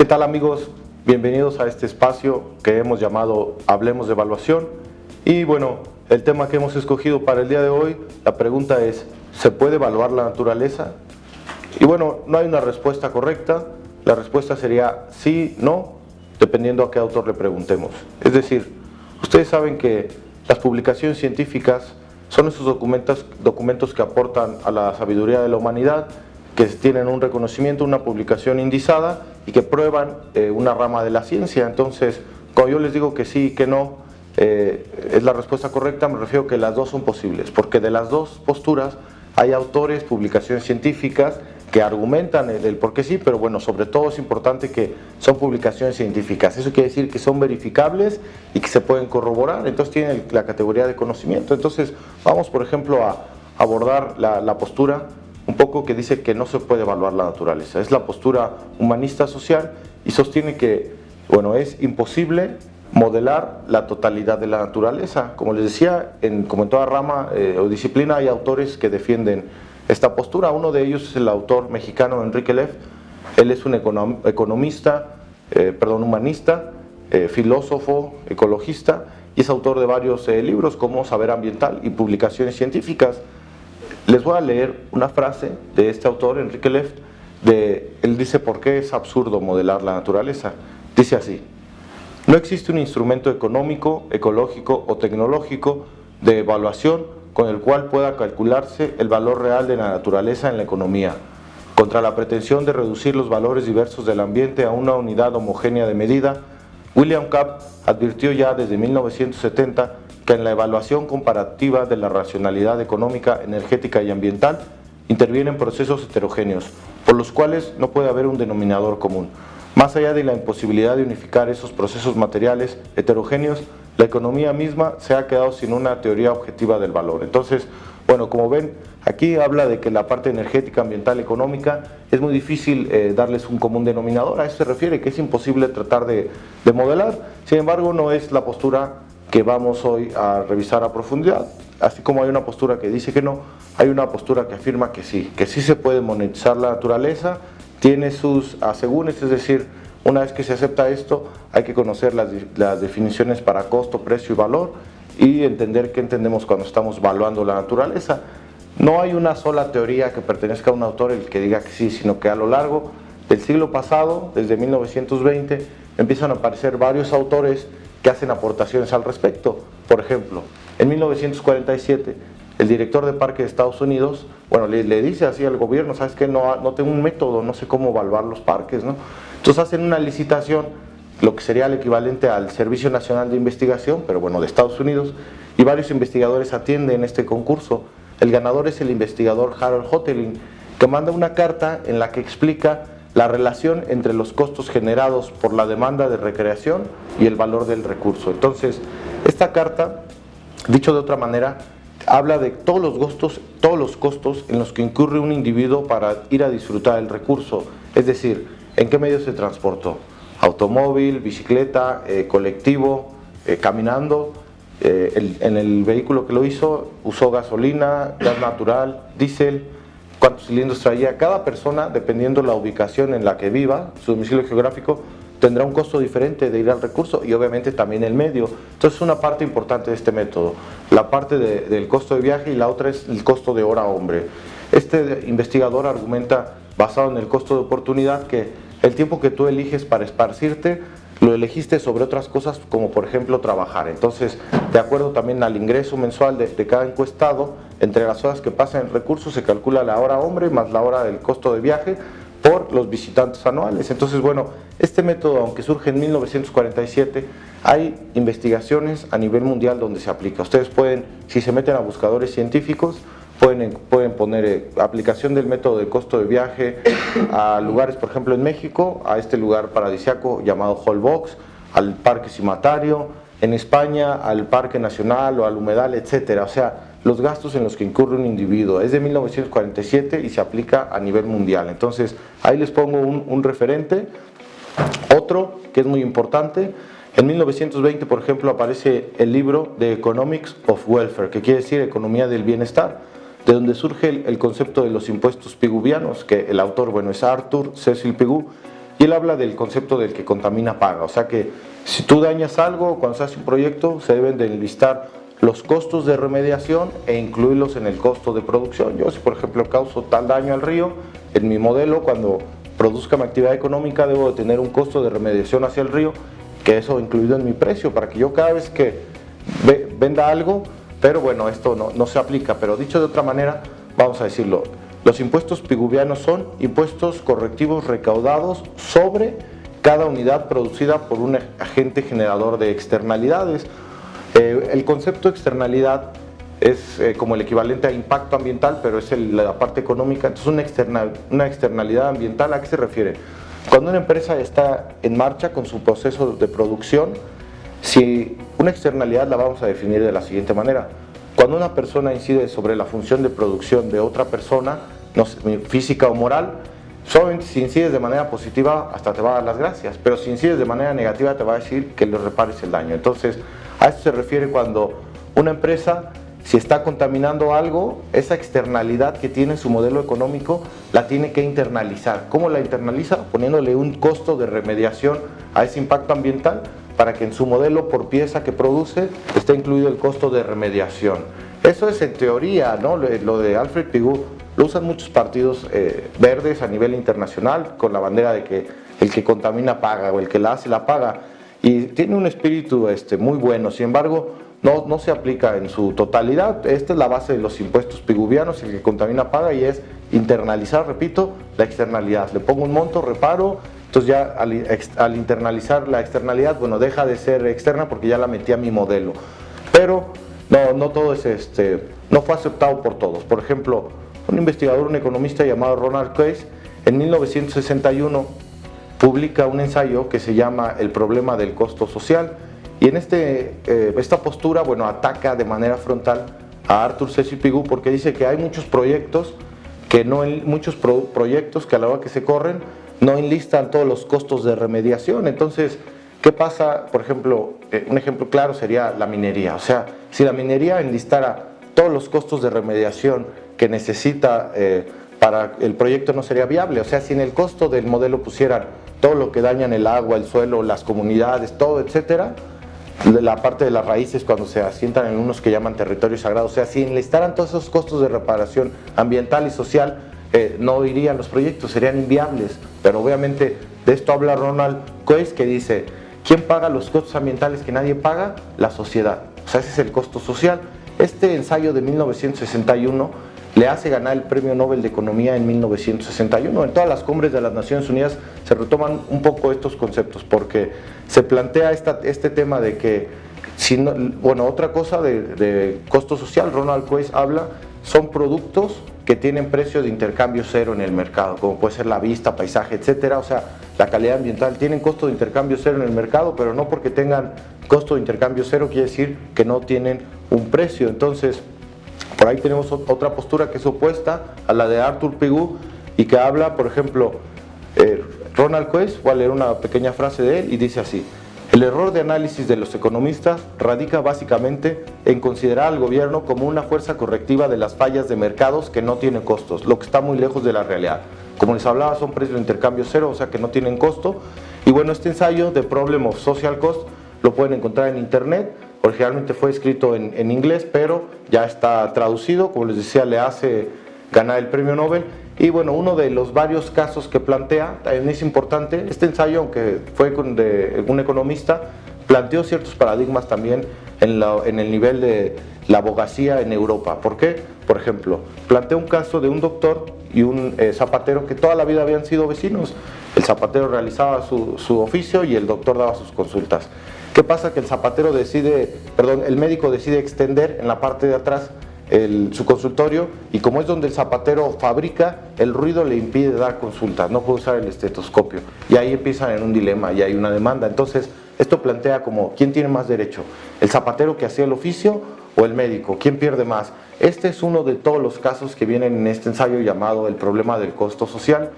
¿Qué tal, amigos? Bienvenidos a este espacio que hemos llamado Hablemos de Evaluación. Y bueno, el tema que hemos escogido para el día de hoy, la pregunta es, ¿se puede evaluar la naturaleza? Y bueno, no hay una respuesta correcta, la respuesta sería sí, no, dependiendo a qué autor le preguntemos. Es decir, ustedes saben que las publicaciones científicas son esos documentos que aportan a la sabiduría de la humanidad, que tienen un reconocimiento, una publicación indizada y que prueban una rama de la ciencia. Entonces, cuando yo les digo que sí y que no es la respuesta correcta, me refiero que las dos son posibles, porque de las dos posturas hay autores, publicaciones científicas que argumentan el por qué sí, pero bueno, sobre todo es importante que son publicaciones científicas. Eso quiere decir que son verificables y que se pueden corroborar, entonces tienen la categoría de conocimiento. Entonces, vamos por ejemplo a abordar la postura un poco que dice que no se puede evaluar la naturaleza. Es la postura humanista social y sostiene que, bueno, es imposible modelar la totalidad de la naturaleza. Como les decía, como en toda rama o disciplina hay autores que defienden esta postura. Uno de ellos es el autor mexicano Enrique Leff. Él es un humanista, filósofo, ecologista, y es autor de varios libros como Saber Ambiental y publicaciones científicas. Les voy a leer una frase de este autor, Enrique Leff. Él dice por qué es absurdo modelar la naturaleza. Dice así: no existe un instrumento económico, ecológico o tecnológico de evaluación con el cual pueda calcularse el valor real de la naturaleza en la economía. Contra la pretensión de reducir los valores diversos del ambiente a una unidad homogénea de medida, William Kapp advirtió ya desde 1970 que en la evaluación comparativa de la racionalidad económica, energética y ambiental intervienen procesos heterogéneos, por los cuales no puede haber un denominador común. Más allá de la imposibilidad de unificar esos procesos materiales heterogéneos, la economía misma se ha quedado sin una teoría objetiva del valor. Entonces, bueno, como ven, aquí habla de que la parte energética, ambiental, económica, es muy difícil darles un común denominador. A eso se refiere, que es imposible tratar de modelar. Sin embargo, no es la postura que vamos hoy a revisar a profundidad. Así como hay una postura que dice que no, hay una postura que afirma que sí se puede monetizar la naturaleza, tiene sus asegúnes, es decir, una vez que se acepta esto, hay que conocer las definiciones para costo, precio y valor y entender qué entendemos cuando estamos evaluando la naturaleza. No hay una sola teoría que pertenezca a un autor el que diga que sí, sino que a lo largo del siglo pasado, desde 1920, empiezan a aparecer varios autores que hacen aportaciones al respecto. Por ejemplo, en 1947, el director de parque de Estados Unidos, bueno, le dice así al gobierno: ¿sabes qué? No tengo un método, no sé cómo evaluar los parques, ¿no? Entonces hacen una licitación, lo que sería el equivalente al Servicio Nacional de Investigación, pero bueno, de Estados Unidos, y varios investigadores atienden este concurso. El ganador es el investigador Harold Hotelling, que manda una carta en la que explica la relación entre los costos generados por la demanda de recreación y el valor del recurso. Entonces, esta carta, dicho de otra manera, habla de todos los costos en los que incurre un individuo para ir a disfrutar el recurso. Es decir, ¿en qué medio se transportó? Automóvil, bicicleta, colectivo, caminando. En el vehículo que lo hizo, usó gasolina, gas natural, diésel. ¿Cuántos cilindros traía? Cada persona, dependiendo la ubicación en la que viva, su domicilio geográfico, tendrá un costo diferente de ir al recurso y obviamente también el medio. Entonces es una parte importante de este método, la parte del costo de viaje, y la otra es el costo de hora hombre. Este investigador argumenta, basado en el costo de oportunidad, que el tiempo que tú eliges para esparcirte lo elegiste sobre otras cosas, como por ejemplo trabajar. Entonces, de acuerdo también al ingreso mensual de cada encuestado, entre las horas que pasa en el recurso se calcula la hora hombre más la hora del costo de viaje por los visitantes anuales. Entonces, bueno, este método, aunque surge en 1947, hay investigaciones a nivel mundial donde se aplica. Ustedes pueden, si se meten a buscadores científicos, pueden poner aplicación del método de costo de viaje a lugares, por ejemplo en México, a este lugar paradisíaco llamado Holbox, al Parque Cimatario, en España al Parque Nacional o al Humedal, etcétera. O sea, los gastos en los que incurre un individuo. Es de 1947 y se aplica a nivel mundial. Entonces, ahí les pongo un referente. Otro que es muy importante: en 1920, por ejemplo, aparece el libro The Economics of Welfare, que quiere decir economía del bienestar, de donde surge el concepto de los impuestos piguvianos, que el autor, bueno, es Arthur Cecil Pigou. y él habla del concepto del que contamina paga, o sea que si tú dañas algo, cuando se hace un proyecto, se deben de enlistar los costos de remediación e incluirlos en el costo de producción. Yo, si por ejemplo causo tal daño al río, en mi modelo, cuando produzca mi actividad económica, debo de tener un costo de remediación hacia el río, que eso incluido en mi precio, para que yo cada vez que venda algo, pero bueno, esto no se aplica, pero dicho de otra manera, vamos a decirlo, los impuestos piguvianos son impuestos correctivos recaudados sobre cada unidad producida por un agente generador de externalidades. El concepto de externalidad es como el equivalente a impacto ambiental, pero es la parte económica. Entonces una externalidad ambiental, ¿a qué se refiere? Cuando una empresa está en marcha con su proceso de producción, si una externalidad la vamos a definir de la siguiente manera: cuando una persona incide sobre la función de producción de otra persona, no sé, física o moral, solamente si incides de manera positiva hasta te va a dar las gracias, pero si incides de manera negativa te va a decir que le repares el daño. Entonces, a esto se refiere cuando una empresa, si está contaminando algo, esa externalidad que tiene en su modelo económico la tiene que internalizar. ¿Cómo la internaliza? Poniéndole un costo de remediación a ese impacto ambiental para que en su modelo por pieza que produce esté incluido el costo de remediación. Eso es en teoría, ¿no? Lo de Alfred Pigou lo usan muchos partidos verdes a nivel internacional con la bandera de que el que contamina paga o el que la hace la paga, y tiene un espíritu muy bueno. Sin embargo, no se aplica en su totalidad. Esta es la base de los impuestos piguvianos: el que contamina paga, y es internalizar, repito, la externalidad. Le pongo un monto, reparo, entonces ya al internalizar la externalidad, bueno, deja de ser externa porque ya la metí a mi modelo. Pero no todo es no fue aceptado por todos. Por ejemplo, un investigador, un economista llamado Ronald Coase, en 1961 publica un ensayo que se llama El problema del costo social, y en esta postura, bueno, ataca de manera frontal a Arthur C. Pigou, porque dice que hay muchos proyectos que a la hora que se corren no enlistan todos los costos de remediación. Entonces, ¿qué pasa? Por ejemplo, un ejemplo claro sería la minería. O sea, si la minería enlistara todos los costos de remediación que necesita para el proyecto, no sería viable. O sea, si en el costo del modelo pusieran todo lo que dañan el agua, el suelo, las comunidades, todo, etcétera, la parte de las raíces cuando se asientan en unos que llaman territorios sagrados, o sea, si enlistaran todos esos costos de reparación ambiental y social, no irían los proyectos, serían inviables. Pero obviamente de esto habla Ronald Coase, que dice: ¿quién paga los costos ambientales que nadie paga? La sociedad. O sea, ese es el costo social. Este ensayo de 1961 le hace ganar el Premio Nobel de Economía en 1961. En todas las cumbres de las Naciones Unidas se retoman un poco estos conceptos, porque se plantea este tema de que, otra cosa de costo social, Ronald Coase habla, son productos que tienen precio de intercambio cero en el mercado, como puede ser la vista, paisaje, etcétera. O sea, la calidad ambiental tienen costo de intercambio cero en el mercado, pero no porque tengan costo de intercambio cero quiere decir que no tienen un precio. Entonces, por ahí tenemos otra postura que es opuesta a la de Arthur Pigou, y que habla, por ejemplo, Ronald Coase. Voy a leer una pequeña frase de él y dice así: el error de análisis de los economistas radica básicamente en considerar al gobierno como una fuerza correctiva de las fallas de mercados que no tienen costos, lo que está muy lejos de la realidad. Como les hablaba, son precios de intercambio cero, o sea que no tienen costo. Y bueno, este ensayo de Problem of Social Cost lo pueden encontrar en internet. Originalmente fue escrito en inglés, pero ya está traducido. Como les decía, le hace ganar el premio Nobel. Y bueno, uno de los varios casos que plantea, también es importante, este ensayo, aunque fue de un economista, planteó ciertos paradigmas también en el nivel de la abogacía en Europa. ¿Por qué? Por ejemplo, planteó un caso de un doctor y un zapatero que toda la vida habían sido vecinos. El zapatero realizaba su oficio y el doctor daba sus consultas. ¿Qué pasa? Que el médico decide extender en la parte de atrás su consultorio, y como es donde el zapatero fabrica, el ruido le impide dar consultas, no puede usar el estetoscopio, y ahí empiezan en un dilema y hay una demanda. Entonces esto plantea como, ¿quién tiene más derecho? ¿El zapatero que hacía el oficio o el médico? ¿Quién pierde más? Este es uno de todos los casos que vienen en este ensayo llamado El problema del costo social.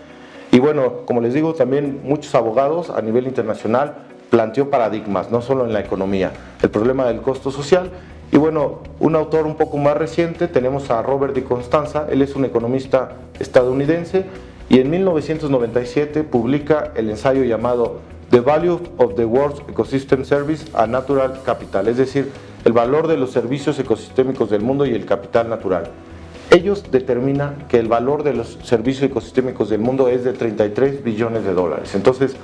Y bueno, como les digo, también muchos abogados a nivel internacional planteó paradigmas, no solo en la economía, el problema del costo social. Y bueno, un autor un poco más reciente, tenemos a Robert Di Costanzo. Él es un economista estadounidense, y en 1997 publica el ensayo llamado The Value of the World's Ecosystem Service and Natural Capital, es decir, el valor de los servicios ecosistémicos del mundo y el capital natural. Ellos determinan que el valor de los servicios ecosistémicos del mundo es de 33 billones de dólares. Entonces,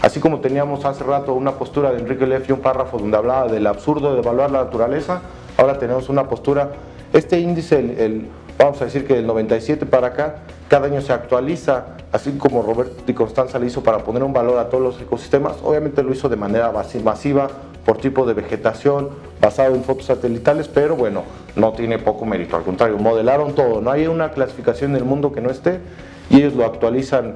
así como teníamos hace rato una postura de Enrique Leff y un párrafo donde hablaba del absurdo de evaluar la naturaleza, ahora tenemos una postura, este índice, vamos a decir que del 97 para acá, cada año se actualiza, así como Roberto Di Constanza le hizo para poner un valor a todos los ecosistemas. Obviamente lo hizo de manera masiva, por tipo de vegetación, basado en fotos satelitales, pero bueno, no tiene poco mérito, al contrario, modelaron todo, no hay una clasificación en el mundo que no esté y ellos lo actualizan.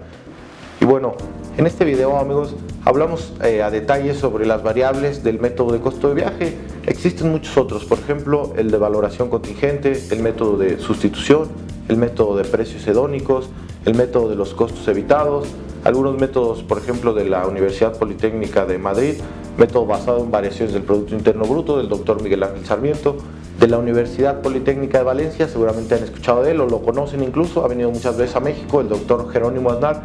Y bueno, en este video, amigos, hablamos a detalle sobre las variables del método de costo de viaje. Existen muchos otros, por ejemplo, el de valoración contingente, el método de sustitución, el método de precios hedónicos, el método de los costos evitados, algunos métodos, por ejemplo, de la Universidad Politécnica de Madrid, método basado en variaciones del Producto Interno Bruto, del doctor Miguel Ángel Sarmiento, de la Universidad Politécnica de Valencia, seguramente han escuchado de él o lo conocen incluso, ha venido muchas veces a México, el doctor Jerónimo Aznar,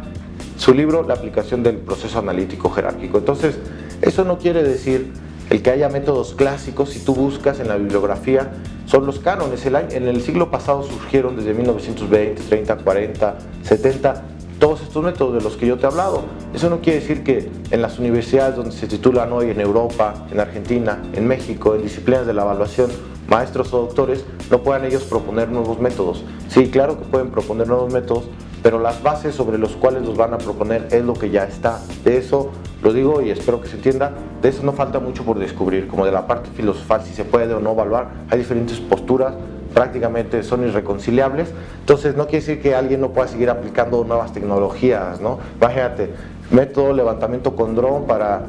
su libro La aplicación del proceso analítico jerárquico. Entonces, eso no quiere decir el que haya métodos clásicos. Si tú buscas en la bibliografía, son los cánones. En el siglo pasado surgieron desde 1920, 30, 40, 70, todos estos métodos de los que yo te he hablado. Eso no quiere decir que en las universidades donde se titulan hoy, en Europa, en Argentina, en México, en disciplinas de la evaluación, maestros o doctores, no puedan ellos proponer nuevos métodos. Sí, claro que pueden proponer nuevos métodos, pero las bases sobre los cuales los van a proponer es lo que ya está. De eso lo digo y espero que se entienda, de eso no falta mucho por descubrir, como de la parte filosofal, si se puede o no evaluar, hay diferentes posturas, prácticamente son irreconciliables. Entonces no quiere decir que alguien no pueda seguir aplicando nuevas tecnologías, ¿no? Imagínate, método levantamiento con dron para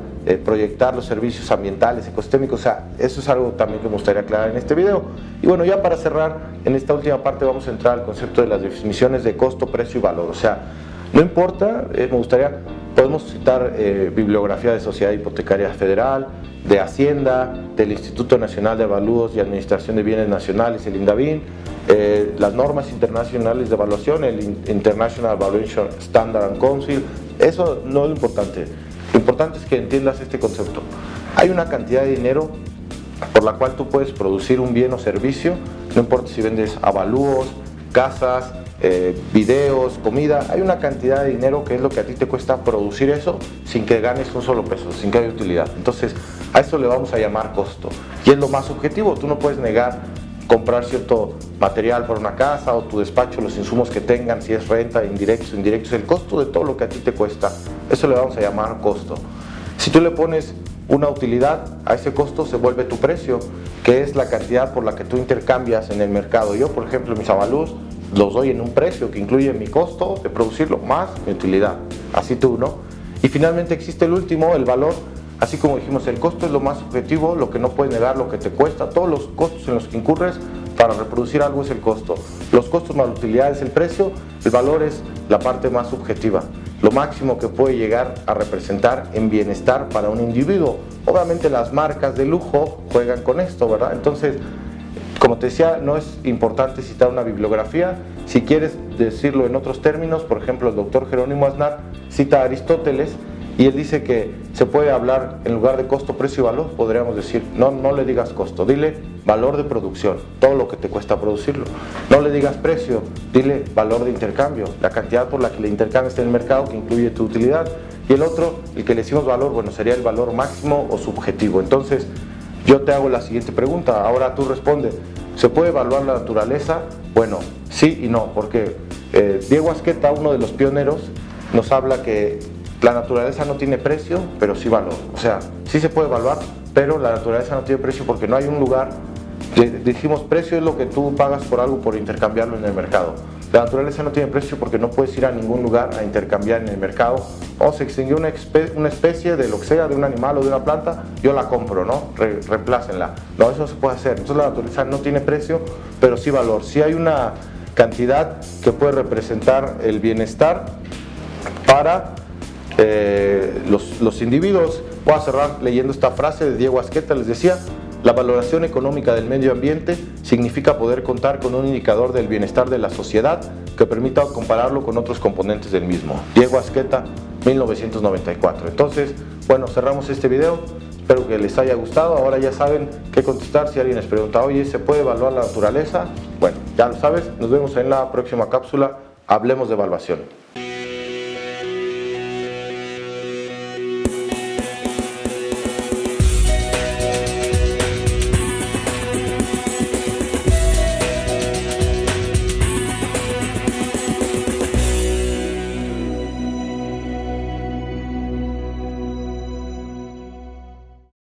proyectar los servicios ambientales, ecosistémicos, o sea, eso es algo también que me gustaría aclarar en este video. Y bueno, ya para cerrar, en esta última parte vamos a entrar al concepto de las definiciones de costo, precio y valor. O sea, no importa, me gustaría, podemos citar bibliografía de Sociedad Hipotecaria Federal, de Hacienda, del Instituto Nacional de Avalúos y Administración de Bienes Nacionales, el INDABIN, las normas internacionales de evaluación, el International Valuation Standard and Council. Eso no es lo importante. Lo importante es que entiendas este concepto. Hay una cantidad de dinero por la cual tú puedes producir un bien o servicio, no importa si vendes avalúos, casas, videos, comida, hay una cantidad de dinero que es lo que a ti te cuesta producir eso sin que ganes un solo peso, sin que haya utilidad. Entonces, a eso le vamos a llamar costo. Y es lo más objetivo, tú no puedes negar comprar cierto material para una casa o tu despacho, los insumos que tengan, si es renta, indirectos, el costo de todo lo que a ti te cuesta, eso le vamos a llamar costo. Si tú le pones una utilidad, a ese costo se vuelve tu precio, que es la cantidad por la que tú intercambias en el mercado. Yo, por ejemplo, mis avalúos los doy en un precio que incluye mi costo de producirlo más mi utilidad, así tú, ¿no? Y finalmente existe el último, el valor. Así como dijimos, el costo es lo más objetivo, lo que no puedes negar, lo que te cuesta, todos los costos en los que incurres para reproducir algo es el costo. Los costos más la utilidad es el precio, el valor es la parte más subjetiva, lo máximo que puede llegar a representar en bienestar para un individuo. Obviamente las marcas de lujo juegan con esto, ¿verdad? Entonces, como te decía, no es importante citar una bibliografía. Si quieres decirlo en otros términos, por ejemplo, el doctor Jerónimo Aznar cita a Aristóteles y él dice que se puede hablar, en lugar de costo, precio y valor, podríamos decir, no le digas costo, dile valor de producción, todo lo que te cuesta producirlo. No le digas precio, dile valor de intercambio, la cantidad por la que le intercambias en el mercado que incluye tu utilidad. Y el otro, el que le decimos valor, bueno, sería el valor máximo o subjetivo. Entonces, yo te hago la siguiente pregunta, ahora tú responde, ¿se puede evaluar la naturaleza? Bueno, sí y no, porque Diego Asqueta, uno de los pioneros, nos habla que la naturaleza no tiene precio, pero sí valor. O sea, sí se puede evaluar, pero la naturaleza no tiene precio porque no hay un lugar. Dijimos, precio es lo que tú pagas por algo por intercambiarlo en el mercado. La naturaleza no tiene precio porque no puedes ir a ningún lugar a intercambiar en el mercado. O se extinguió una especie de lo que sea, de un animal o de una planta, yo la compro, ¿no? Reemplácenla. No, eso no se puede hacer. Entonces la naturaleza no tiene precio, pero sí valor. Sí hay una cantidad que puede representar el bienestar para los individuos. Voy a cerrar leyendo esta frase de Diego Asqueta. Les decía, la valoración económica del medio ambiente significa poder contar con un indicador del bienestar de la sociedad que permita compararlo con otros componentes del mismo. Diego Asqueta, 1994. Entonces, bueno, cerramos este video. Espero que les haya gustado. Ahora ya saben qué contestar si alguien les pregunta, oye, ¿se puede evaluar la naturaleza? Bueno, ya lo sabes. Nos vemos en la próxima cápsula. Hablemos de evaluación.